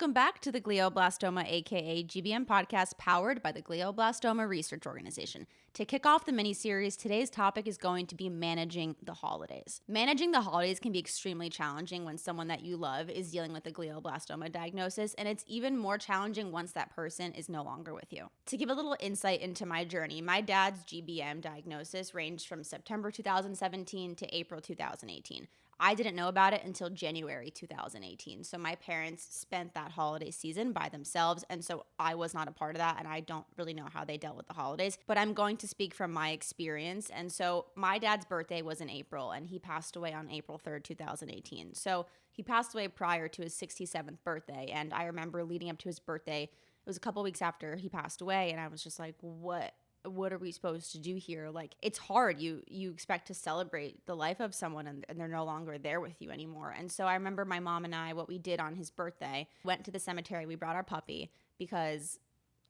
Welcome back to the Glioblastoma AKA GBM podcast powered by the Glioblastoma Research Organization. To kick off the mini-series, today's topic is going to be managing the holidays. Managing the holidays can be extremely challenging when someone that you love is dealing with a glioblastoma diagnosis, and it's even more challenging once that person is no longer with you. To give a little insight into my journey, my dad's GBM diagnosis ranged from September 2017 to April 2018. I didn't know about it until January 2018. So my parents spent that holiday season by themselves. And so I was not a part of that. And I don't really know how they dealt with the holidays. But I'm going to speak from my experience. And so my dad's birthday was in April, and he passed away on April 3rd, 2018. So he passed away prior to his 67th birthday. And I remember leading up to his birthday, it was a couple weeks after he passed away. And I was just like, what are we supposed to do here? Like, it's hard. You expect to celebrate the life of someone, and they're no longer there with you anymore. And so I remember my mom and I, what we did on his birthday, went to the cemetery. We brought our puppy because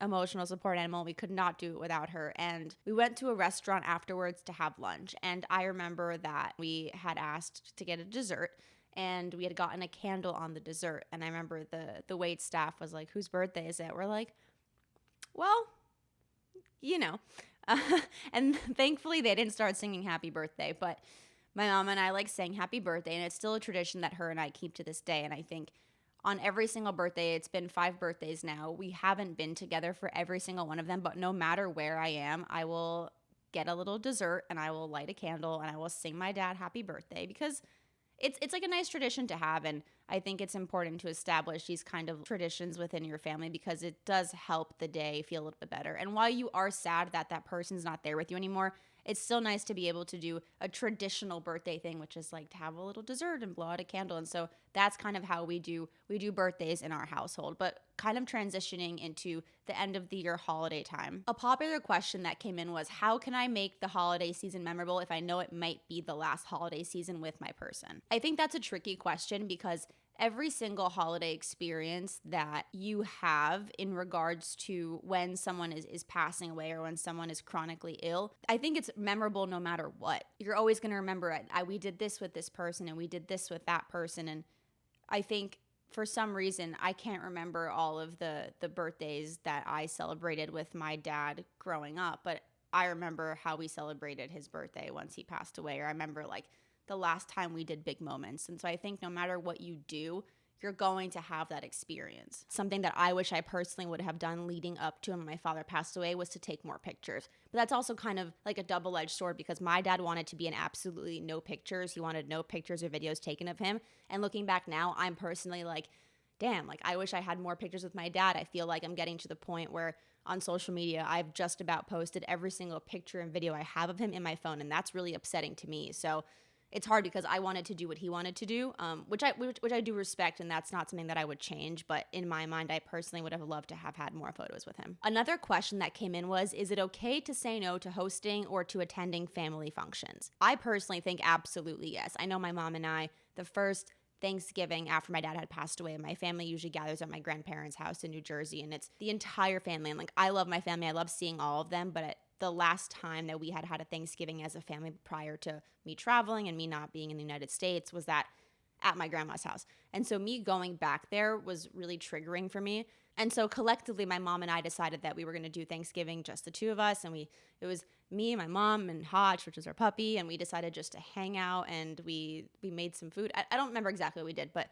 emotional support animal. We could not do it without her. And we went to a restaurant afterwards to have lunch. And I remember that we had asked to get a dessert, and we had gotten a candle on the dessert. And I remember the wait staff was like, "Whose birthday is it?" We're like, "Well, you know." And thankfully they didn't start singing happy birthday, but my mom and I sang happy birthday, and it's still a tradition that her and I keep to this day. And I think on every single birthday, it's been 5 birthdays now, we haven't been together for every single one of them, but no matter where I am, I will get a little dessert and I will light a candle and I will sing my dad happy birthday, because it's like a nice tradition to have. And I think it's important to establish these kind of traditions within your family, because it does help the day feel a little bit better. And while you are sad that that person's not there with you anymore, it's still nice to be able to do a traditional birthday thing, which is like to have a little dessert and blow out a candle. And so that's kind of how we do birthdays in our household. But kind of transitioning into the end of the year holiday time, a popular question that came in was, how can I make the holiday season memorable if I know it might be the last holiday season with my person? I think that's a tricky question, because every single holiday experience that you have in regards to when someone is passing away or when someone is chronically ill, I think it's memorable no matter what. You're always going to remember it. We did this with this person and we did this with that person. And I think for some reason, I can't remember all of the birthdays that I celebrated with my dad growing up, but I remember how we celebrated his birthday once he passed away. Or I remember the last time we did big moments. And so I think no matter what you do, you're going to have that experience. Something that I wish I personally would have done leading up to when my father passed away was to take more pictures. But that's also kind of like a double-edged sword, because my dad wanted to be in absolutely no pictures. He wanted no pictures or videos taken of him. And looking back now, I'm personally like, damn, I wish I had more pictures with my dad. I feel like I'm getting to the point where on social media, I've just about posted every single picture and video I have of him in my phone. And that's really upsetting to me. So it's hard, because I wanted to do what he wanted to do, which I do respect, and that's not something that I would change. But in my mind, I personally would have loved to have had more photos with him. Another question that came in was, is it okay to say no to hosting or to attending family functions? I personally think absolutely yes. I know my mom and I, the first Thanksgiving after my dad had passed away, my family usually gathers at my grandparents' house in New Jersey, and it's the entire family. And I love my family. I love seeing all of them, but the last time that we had a Thanksgiving as a family prior to me traveling and me not being in the United States was that at my grandma's house. And so me going back there was really triggering for me. And so collectively, my mom and I decided that we were going to do Thanksgiving, just the two of us. And it was me, my mom, and Hotch, which is our puppy. And we decided just to hang out, and we made some food. I don't remember exactly what we did, but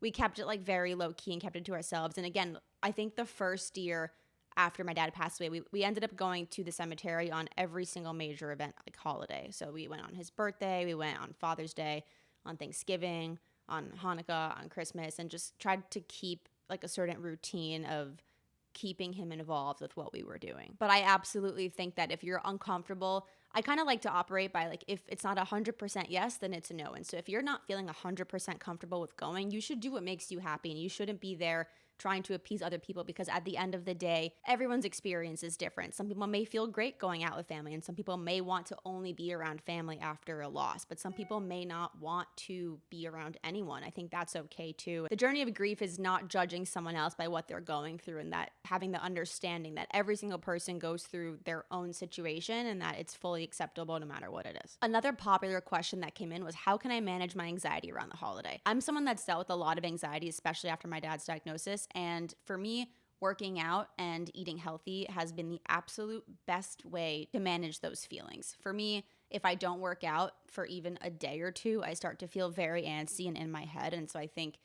we kept it very low key and kept it to ourselves. And again, I think the first year after my dad passed away, we ended up going to the cemetery on every single major event, holiday. So we went on his birthday, we went on Father's Day, on Thanksgiving, on Hanukkah, on Christmas, and just tried to keep a certain routine of keeping him involved with what we were doing. But I absolutely think that if you're uncomfortable, I kind of like to operate by if it's not 100% yes, then it's a no. And so if you're not feeling 100% comfortable with going, you should do what makes you happy, and you shouldn't be there trying to appease other people, because at the end of the day, everyone's experience is different. Some people may feel great going out with family, and some people may want to only be around family after a loss, but some people may not want to be around anyone. I think that's okay too. The journey of grief is not judging someone else by what they're going through, and that having the understanding that every single person goes through their own situation and that it's fully acceptable no matter what it is. Another popular question that came in was, how can I manage my anxiety around the holiday? I'm someone that's dealt with a lot of anxiety, especially after my dad's diagnosis. And for me, working out and eating healthy has been the absolute best way to manage those feelings. For me, if I don't work out for even a day or two, I start to feel very antsy and in my head. And so I think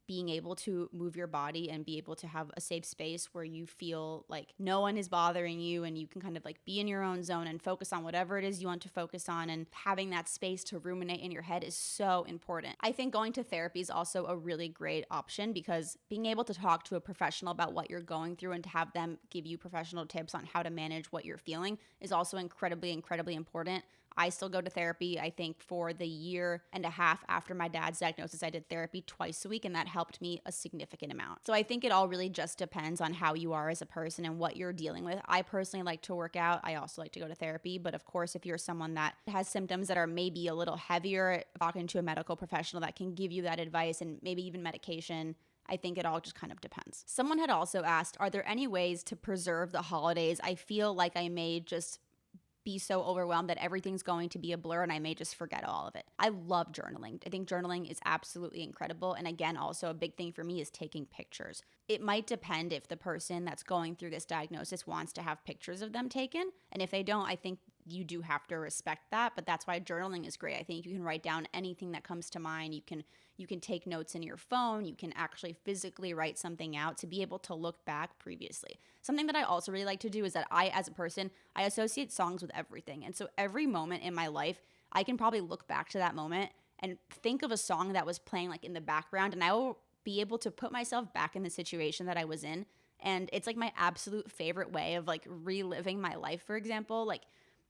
being able to move your body and be able to have a safe space where you feel like no one is bothering you and you can kind of like be in your own zone and focus on whatever it is you want to focus on, and having that space to ruminate in your head is so important. I think going to therapy is also a really great option, because being able to talk to a professional about what you're going through and to have them give you professional tips on how to manage what you're feeling is also incredibly, incredibly important. I still go to therapy. I think for the year and a half after my dad's diagnosis, I did therapy twice a week, and that helped me a significant amount. So I think it all really just depends on how you are as a person and what you're dealing with. I personally like to work out. I also like to go to therapy. But of course, if you're someone that has symptoms that are maybe a little heavier, talking to a medical professional that can give you that advice and maybe even medication. I think it all just kind of depends. Someone had also asked, are there any ways to preserve the holidays? I feel like I may just be so overwhelmed that everything's going to be a blur and I may just forget all of it. I love journaling. I think journaling is absolutely incredible. And again, also a big thing for me is taking pictures. It might depend if the person that's going through this diagnosis wants to have pictures of them taken. And if they don't, I think you do have to respect that. But that's why journaling is great. I think you can write down anything that comes to mind. You can take notes in your phone. You can actually physically write something out to be able to look back previously. Something that I also really like to do is that I, as a person, I associate songs with everything. And so every moment in my life, I can probably look back to that moment and think of a song that was playing like in the background, and I will be able to put myself back in the situation that I was in. And it's like my absolute favorite way of like reliving my life. For example, like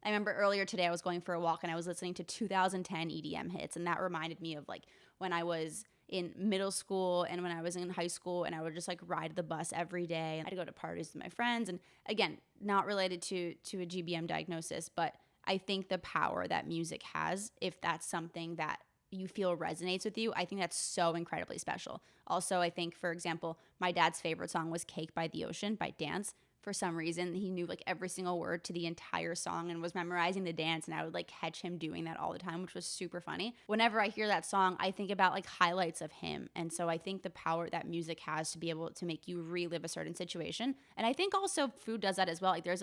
I remember earlier today I was going for a walk and I was listening to 2010 EDM hits, and that reminded me of like when I was in middle school and when I was in high school, and I would just like ride the bus every day and I'd go to parties with my friends. And again, not related to a GBM diagnosis, but I think the power that music has, if that's something that you feel resonates with you, I think that's so incredibly special. Also, I think, for example, my dad's favorite song was Cake by the Ocean by Dance. For some reason, he knew like every single word to the entire song and was memorizing the dance, and I would like catch him doing that all the time, which was super funny. Whenever I hear that song, I think about like highlights of him. And so I think the power that music has to be able to make you relive a certain situation. And I think also food does that as well. Like there's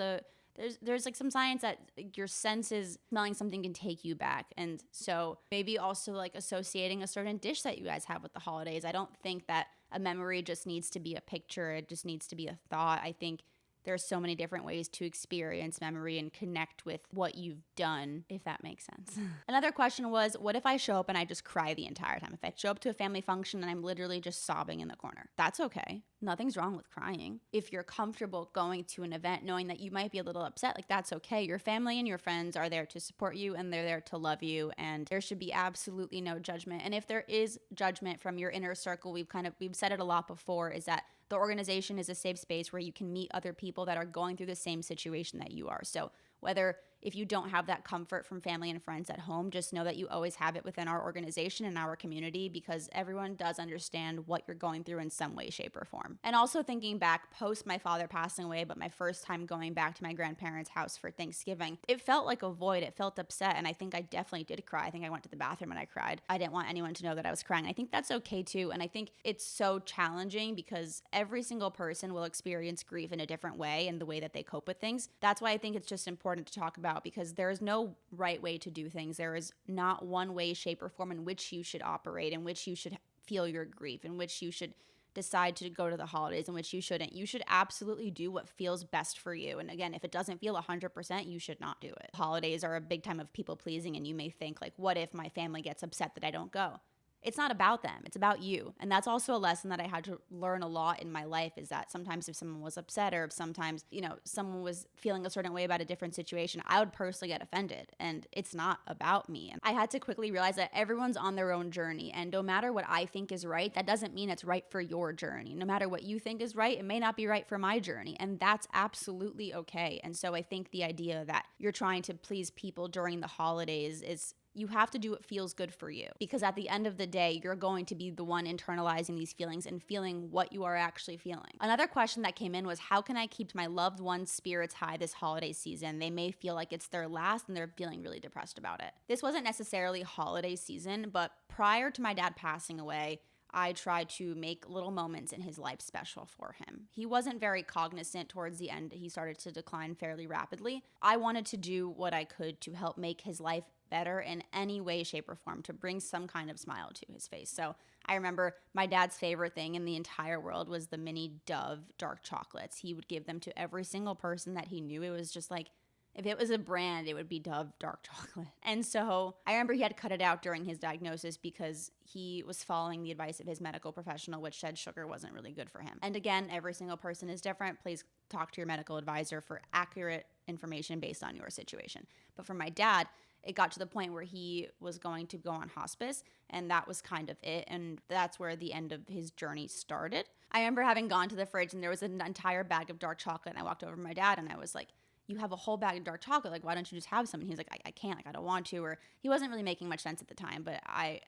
like some science that your senses smelling something can take you back. And so maybe also like associating a certain dish that you guys have with the holidays. I don't think that a memory just needs to be a picture. It just needs to be a thought. I think there's so many different ways to experience memory and connect with what you've done, if that makes sense. Another question was, what if I show up and I just cry the entire time? If I show up to a family function and I'm literally just sobbing in the corner, that's okay. Nothing's wrong with crying. If you're comfortable going to an event knowing that you might be a little upset, like that's okay. Your family and your friends are there to support you and they're there to love you, and there should be absolutely no judgment. And if there is judgment from your inner circle, we've said it a lot before, is that the organization is a safe space where you can meet other people that are going through the same situation that you are. So whether if you don't have that comfort from family and friends at home, just know that you always have it within our organization and our community, because everyone does understand what you're going through in some way, shape, or form. And also thinking back post my father passing away, but my first time going back to my grandparents' house for Thanksgiving, it felt like a void. It felt upset. And I think I definitely did cry. I think I went to the bathroom and I cried. I didn't want anyone to know that I was crying. I think that's okay too. And I think it's so challenging because every single person will experience grief in a different way and the way that they cope with things. That's why I think it's just important to talk about, because there is no right way to do things. There is not one way, shape, or form in which you should operate, in which you should feel your grief, in which you should decide to go to the holidays, in which you shouldn't. You should absolutely do what feels best for you. And again, if it doesn't feel 100%, you should not do it. Holidays are a big time of people pleasing, and you may think like, what if my family gets upset that I don't go? It's not about them. It's about you. And that's also a lesson that I had to learn a lot in my life, is that sometimes if someone was upset, or if sometimes, someone was feeling a certain way about a different situation, I would personally get offended, and it's not about me. And I had to quickly realize that everyone's on their own journey, and no matter what I think is right, that doesn't mean it's right for your journey. No matter what you think is right, it may not be right for my journey, and that's absolutely okay. And so I think the idea that you're trying to please people during the holidays is, you have to do what feels good for you, because at the end of the day, you're going to be the one internalizing these feelings and feeling what you are actually feeling. Another question that came in was, how can I keep my loved ones' spirits high this holiday season? They may feel like it's their last and they're feeling really depressed about it. This wasn't necessarily holiday season, but prior to my dad passing away, I tried to make little moments in his life special for him. He wasn't very cognizant towards the end. He started to decline fairly rapidly. I wanted to do what I could to help make his life better in any way, shape, or form, to bring some kind of smile to his face. So I remember my dad's favorite thing in the entire world was the mini Dove dark chocolates. He would give them to every single person that he knew. It was just like, if it was a brand, it would be Dove dark chocolate. And so I remember he had to cut it out during his diagnosis because he was following the advice of his medical professional, which said sugar wasn't really good for him. And again, every single person is different. Please talk to your medical advisor for accurate information based on your situation. But for my dad, it got to the point where he was going to go on hospice, and that was kind of it. And that's where the end of his journey started. I remember having gone to the fridge and there was an entire bag of dark chocolate, and I walked over to my dad and I was like, you have a whole bag of dark chocolate. Like, why don't you just have some? And he was like, I can't. Like, I don't want to. Or he wasn't really making much sense at the time. But I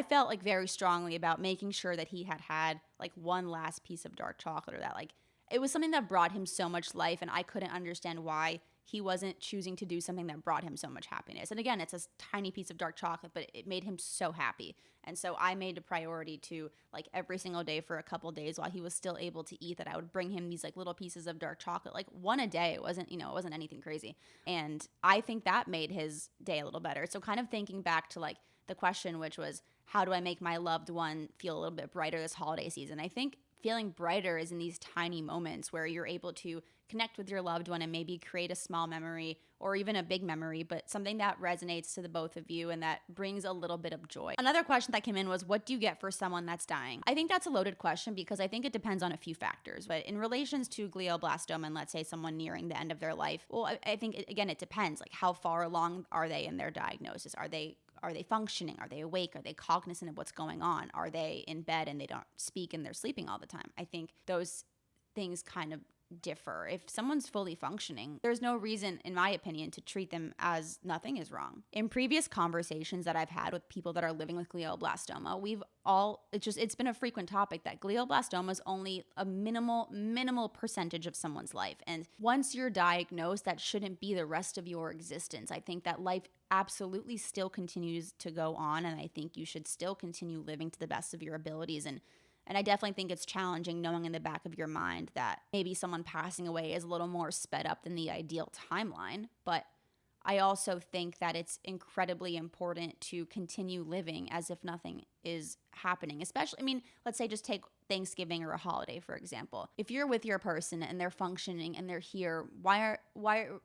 felt like very strongly about making sure that he had like one last piece of dark chocolate, or that like it was something that brought him so much life. And I couldn't understand why he wasn't choosing to do something that brought him so much happiness. And again, it's a tiny piece of dark chocolate, but it made him so happy. And so I made a priority to, like, every single day for a couple days while he was still able to eat, that I would bring him these like little pieces of dark chocolate, like one a day. It wasn't anything crazy. And I think that made his day a little better. So kind of thinking back to like the question, which was, how do I make my loved one feel a little bit brighter this holiday season? I think feeling brighter is in these tiny moments where you're able to connect with your loved one and maybe create a small memory or even a big memory, but something that resonates to the both of you and that brings a little bit of joy. Another question that came in was, what do you get for someone that's dying? I think that's a loaded question because I think it depends on a few factors. But in relations to glioblastoma, and let's say someone nearing the end of their life, well, I think, again, it depends. Like, how far along are they in their diagnosis? Are they functioning? Are they awake? Are they cognizant of what's going on? Are they in bed and they don't speak and they're sleeping all the time? I think those things kind of differ. If someone's fully functioning, there's no reason, in my opinion, to treat them as nothing is wrong. In previous conversations that I've had with people that are living with glioblastoma, it's been a frequent topic that glioblastoma is only a minimal percentage of someone's life. And once you're diagnosed, that shouldn't be the rest of your existence. I think that life absolutely still continues to go on, and I think you should still continue living to the best of your abilities. And I definitely think it's challenging knowing in the back of your mind that maybe someone passing away is a little more sped up than the ideal timeline. But I also think that it's incredibly important to continue living as if nothing is happening. Especially, I mean, let's say just take Thanksgiving or a holiday, for example. If you're with your person and they're functioning and they're here, why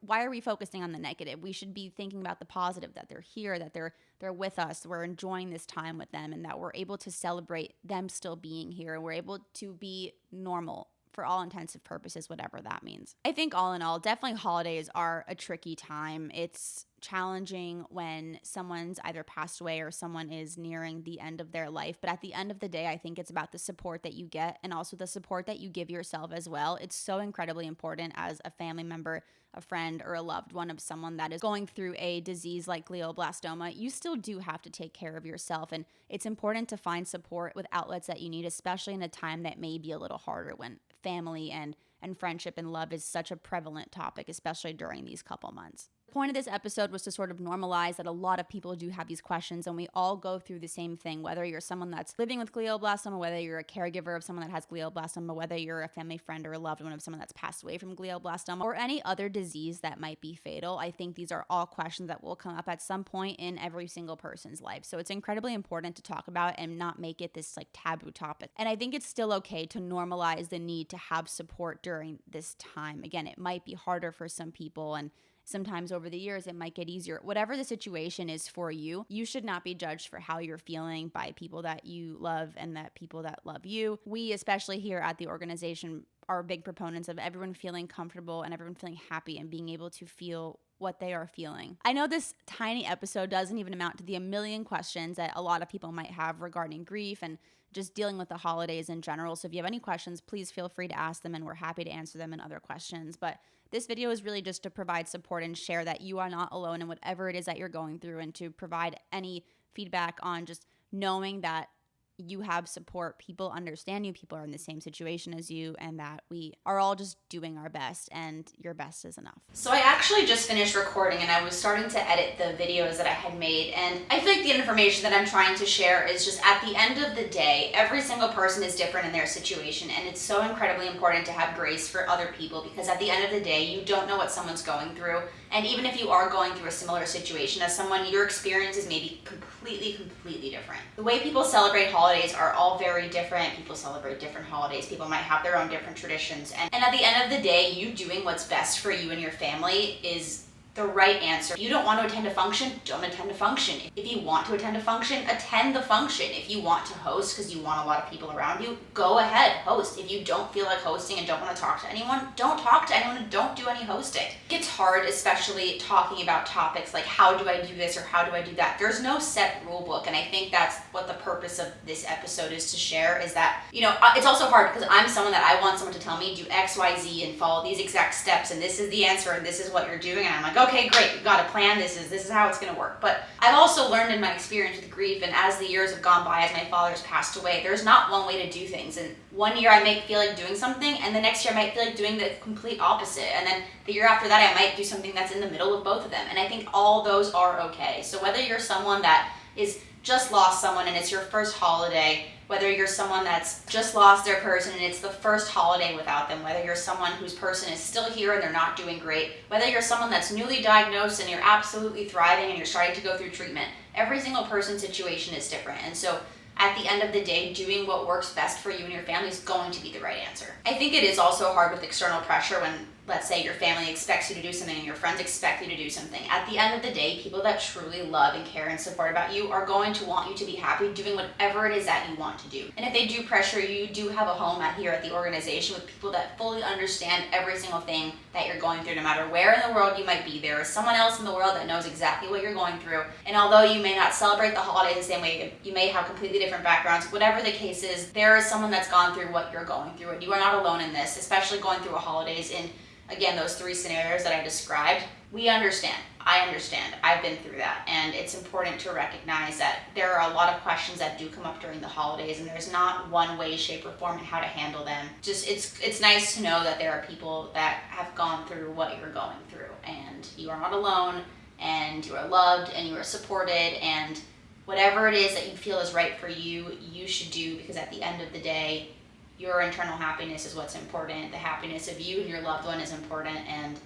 are we focusing on the negative? We should be thinking about the positive, that they're here, that they're with us, we're enjoying this time with them, and that we're able to celebrate them still being here, and we're able to be normal for all intensive purposes, whatever that means. I think all in all, definitely holidays are a tricky time. It's challenging when someone's either passed away or someone is nearing the end of their life. But at the end of the day, I think it's about the support that you get and also the support that you give yourself as well. It's so incredibly important as a family member, a friend, or a loved one of someone that is going through a disease like glioblastoma. You still do have to take care of yourself. And it's important to find support with outlets that you need, especially in a time that may be a little harder when family and friendship and love is such a prevalent topic, especially during these couple months. The point of this episode was to sort of normalize that a lot of people do have these questions, and we all go through the same thing, whether you're someone that's living with glioblastoma, whether you're a caregiver of someone that has glioblastoma, whether you're a family friend or a loved one of someone that's passed away from glioblastoma, or any other disease that might be fatal. I think these are all questions that will come up at some point in every single person's life. So it's incredibly important to talk about and not make it this like taboo topic. And I think it's still okay to normalize the need to have support during this time. Again, it might be harder for some people, and sometimes over the years, it might get easier. Whatever the situation is for you, you should not be judged for how you're feeling by people that you love and that people that love you. We, especially here at the organization, are big proponents of everyone feeling comfortable and everyone feeling happy and being able to feel what they are feeling. I know this tiny episode doesn't even amount to the a million questions that a lot of people might have regarding grief and just dealing with the holidays in general. So if you have any questions, please feel free to ask them, and we're happy to answer them in other questions. But this video is really just to provide support and share that you are not alone in whatever it is that you're going through, and to provide any feedback on just knowing that you have support. People understand you. People are in the same situation as you, and that we are all just doing our best, and your best is enough. So I actually just finished recording, and I was starting to edit the videos that I had made, and I feel like the information that I'm trying to share is just, at the end of the day, every single person is different in their situation, and it's so incredibly important to have grace for other people, because at the end of the day, you don't know what someone's going through, and even if you are going through a similar situation as someone, your experience is maybe completely different. The way people celebrate holidays are all very different. People celebrate different holidays. People might have their own different traditions. And at the end of the day, you doing what's best for you and your family is the right answer. If you don't want to attend a function, don't attend a function. If you want to attend a function, attend the function. If you want to host because you want a lot of people around you, go ahead, host. If you don't feel like hosting and don't want to talk to anyone, don't talk to anyone and don't do any hosting. It's hard, especially talking about topics like how do I do this or how do I do that. There's no set rule book, and I think that's what the purpose of this episode is to share, is that, it's also hard because I'm someone that I want someone to tell me do X, Y, Z and follow these exact steps and this is the answer and this is what you're doing, and I'm like, okay, great, we've got a plan, this is how it's gonna work. But I've also learned in my experience with grief, and as the years have gone by, as my father's passed away, there's not one way to do things. And one year I might feel like doing something, and the next year I might feel like doing the complete opposite. And then the year after that I might do something that's in the middle of both of them. And I think all those are okay. So whether you're someone that is just lost someone and it's your first holiday, whether you're someone that's just lost their person and it's the first holiday without them, whether you're someone whose person is still here and they're not doing great, whether you're someone that's newly diagnosed and you're absolutely thriving and you're starting to go through treatment, every single person's situation is different. And so at the end of the day, doing what works best for you and your family is going to be the right answer. I think it is also hard with external pressure when, let's say, your family expects you to do something and your friends expect you to do something. At the end of the day, people that truly love and care and support about you are going to want you to be happy doing whatever it is that you want to do. And if they do pressure you, you do have a home here at the organization with people that fully understand every single thing that you're going through, no matter where in the world you might be. There is someone else in the world that knows exactly what you're going through. And although you may not celebrate the holidays the same way, you may have completely different backgrounds, whatever the case is, there is someone that's gone through what you're going through. And you are not alone in this, especially going through a holidays in, again, those three scenarios that I described. We understand. I understand. I've been through that. And it's important to recognize that there are a lot of questions that do come up during the holidays, and there's not one way, shape, or form in how to handle them. Just it's nice to know that there are people that have gone through what you're going through, and you are not alone, and you are loved, and you are supported, and whatever it is that you feel is right for you, you should do, because at the end of the day, your internal happiness is what's important. The happiness of you and your loved one is important, and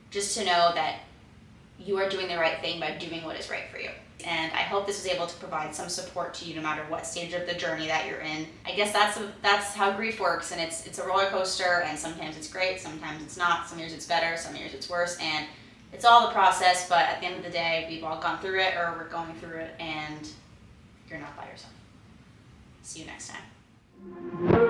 just to know that you are doing the right thing by doing what is right for you. And I hope this was able to provide some support to you no matter what stage of the journey that you're in. I guess that's how grief works, and it's a roller coaster, and sometimes it's great, sometimes it's not, some years it's better, some years it's worse, and it's all the process, but at the end of the day, we've all gone through it, or we're going through it, and you're not by yourself. See you next time.